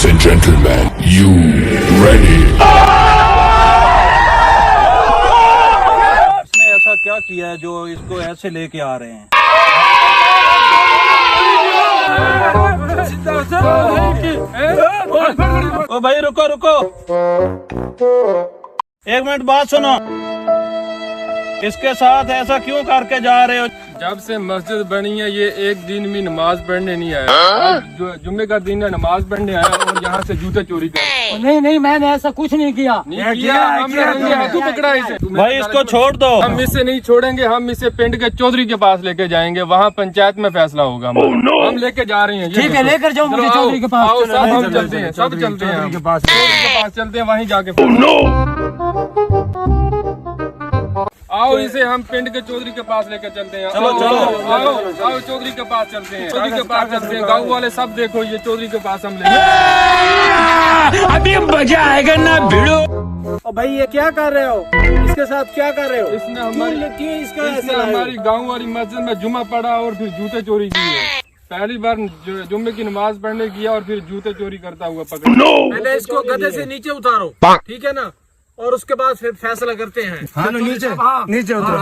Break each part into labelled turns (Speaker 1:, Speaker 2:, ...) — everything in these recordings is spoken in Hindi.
Speaker 1: Ladies and gentlemen, you ready?
Speaker 2: इसने ऐसा क्या किया है जो इसको ऐसे लेके आ रहे हैं? ओ भाई रुको रुको, एक मिनट बात सुनो। इसके साथ ऐसा क्यों करके जा रहे हो?
Speaker 3: जब से मस्जिद बनी है ये एक दिन भी नमाज पढ़ने नहीं आया। जो जुम्मे का दिन है नमाज पढ़ने आया और यहाँ से जूते चोरी कर।
Speaker 4: नहीं मैंने ऐसा कुछ नहीं किया।
Speaker 3: हमने हाथों पकड़ा इसे।
Speaker 2: भाई इसको छोड़ दो।
Speaker 3: हम इसे नहीं छोड़ेंगे, हम इसे पिंड के चौधरी के पास लेके जाएंगे, वहाँ पंचायत में फैसला होगा। हम लेके जा रहे हैं।
Speaker 4: ठीक है, लेकर जाओ मुझे चौधरी के पास।
Speaker 3: आओ सब हम चलते हैं, सब चलते हैं चौधरी के पास चलते हैं, वहीं जाके आओ इसे हम पिंड के चौधरी के पास लेके चलते हैं।
Speaker 2: चलो चलो
Speaker 3: आओ चौधरी के पास चलते हैं, चौधरी के पास चलते हैं। गाँव वाले सब देखो ये चौधरी के पास हम लेंगे।
Speaker 5: अभी मजा आएगा ना भिड़ो।
Speaker 2: ओ भाई ये क्या कर रहे हो? इसके साथ क्या कर रहे हो?
Speaker 3: इसने हमारी गाँव वाली मस्जिद में जुम्मा पढ़ा और फिर जूते चोरी किए। पहली बार जुम्मे की नमाज पढ़ने किया और फिर जूते चोरी करता हुआ पकड़ा।
Speaker 2: पहले इसको गधे से नीचे उतारो, ठीक है ना, और उसके बाद फिर फैसला करते हैं।
Speaker 5: नीचे उतरो।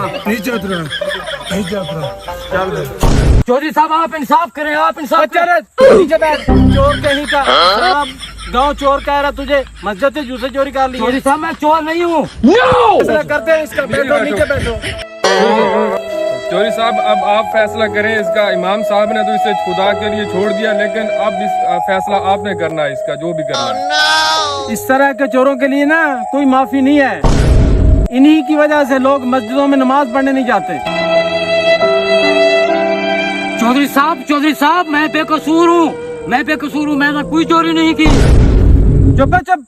Speaker 4: चौधरी साहब आप इंसाफ करें, आप इंसाफ करें।
Speaker 2: नीचे बैठ। चोर कहीं का गाँव चोर कह रहा तुझे, मस्जिद से जूते चोरी कर ली।
Speaker 4: चौधरी साहब मैं चोर नहीं हूँ।
Speaker 2: फैसला करते हैं इसका। बैठो नीचे बैठो।
Speaker 3: चौधरी साहब अब आप फैसला करें इसका। इमाम साहब ने तो इसे खुदा के लिए छोड़ दिया, लेकिन अब इस फैसला आपने करना है इसका, जो भी करना है।
Speaker 2: इस तरह के चोरों के लिए ना कोई माफी नहीं है। इन्हीं की वजह से लोग मस्जिदों में नमाज पढ़ने नहीं जाते।
Speaker 4: चौधरी साहब मैं बेकसूर हूँ, मैंने कोई चोरी नहीं की।
Speaker 2: चुप है, चुप।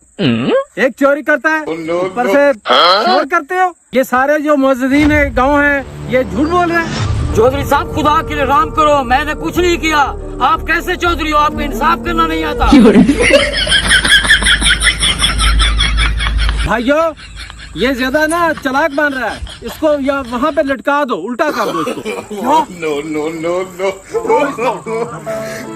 Speaker 2: एक चोरी करता है, ऊपर से चोर करते हो। ये सारे जो मुअज्जिनीन गाँव हैं ये झूठ बोल रहे हैं।
Speaker 4: चौधरी साहब खुदा के लिए राम करो, मैंने कुछ नहीं किया। आप कैसे चौधरी हो? आपको इंसाफ करना नहीं आता।
Speaker 2: भाइयों ये ज्यादा ना चालाक बन रहा है, इसको या वहाँ पे लटका दो, उल्टा कर दो इसको।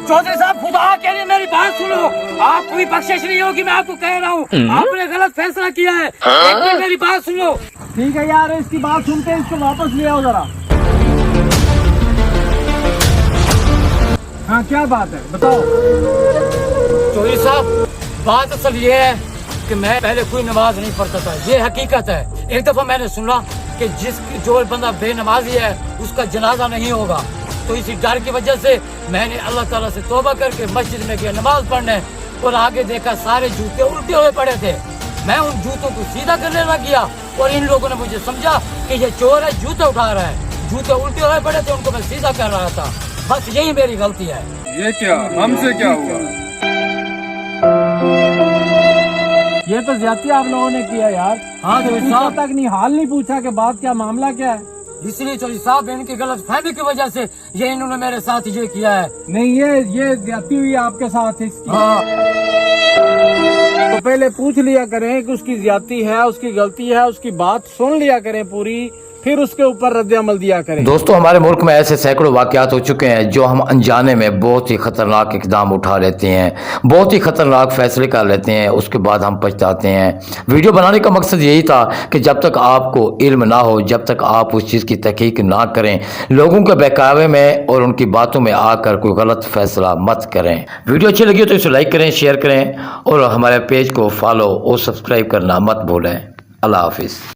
Speaker 4: चौधरी साहब खुदा के लिए मेरी बात सुनो, आपको भी बख्शिश नहीं होगी। मैं आपको कह रहा हूँ आपने गलत फैसला किया है। एक मिनट मेरी बात सुनो।
Speaker 2: ठीक है यार, इसकी बात सुनते हैं, इसको वापस ले आओ जरा। हाँ क्या बात है बताओ।
Speaker 4: चौधरी साहब बात असल ये है कि मैं पहले कोई नमाज नहीं पढ़ता था, ये हकीकत है। एक दफा मैंने सुना कि जो बंदा बेनमाजी है उसका जनाजा नहीं होगा, तो इसी डर की वजह से मैंने अल्लाह ताला से तौबा करके मस्जिद में गया नमाज पढ़ने, और आगे देखा सारे जूते उल्टे हुए पड़े थे। मैं उन जूतों को सीधा करने लग गया और इन लोगों ने मुझे समझा कि ये चोर है, जूते उठा रहा है। जूते उल्टे हुए पड़े थे, उनको मैं सीधा कर रहा था। बस यही मेरी गलती है।
Speaker 3: ये क्या हमसे क्या हुआ?
Speaker 2: ये तो ज्यादा आप लोगों ने किया यार।
Speaker 4: हाँ चौधरी साहब,
Speaker 2: तक नहीं हाल नहीं पूछा कि बात क्या, मामला क्या है।
Speaker 4: इसलिए चौधरी साहब इनकी गलत फहमी की वजह से ये इन्होंने मेरे साथ ये किया है।
Speaker 2: नहीं ये ज्यादती हुई आपके साथ इसकी।
Speaker 4: हाँ
Speaker 2: तो पहले पूछ लिया करें कि उसकी ज्यादती है, उसकी गलती है, उसकी बात सुन लिया करें पूरी, फिर उसके ऊपर रद्द-ए-अमल दिया करें।
Speaker 6: दोस्तों हमारे मुल्क में ऐसे सैकड़ों वाक़यात हो चुके हैं जो हम अनजाने में बहुत ही ख़तरनाक इक़दाम उठा लेते हैं, बहुत ही ख़तरनाक फ़ैसले कर लेते हैं, उसके बाद हम पछताते हैं। वीडियो बनाने का मकसद यही था कि जब तक आपको इल्म ना हो, जब तक आप उस चीज़ की तहकीक ना करें, लोगों के बहकावे में और उनकी बातों में आकर कोई गलत फ़ैसला मत करें। वीडियो अच्छी लगी हो तो इसे लाइक करें, शेयर करें और हमारे पेज को फॉलो और सब्सक्राइब करना मत भूलें। अल्लाह हाफिज़।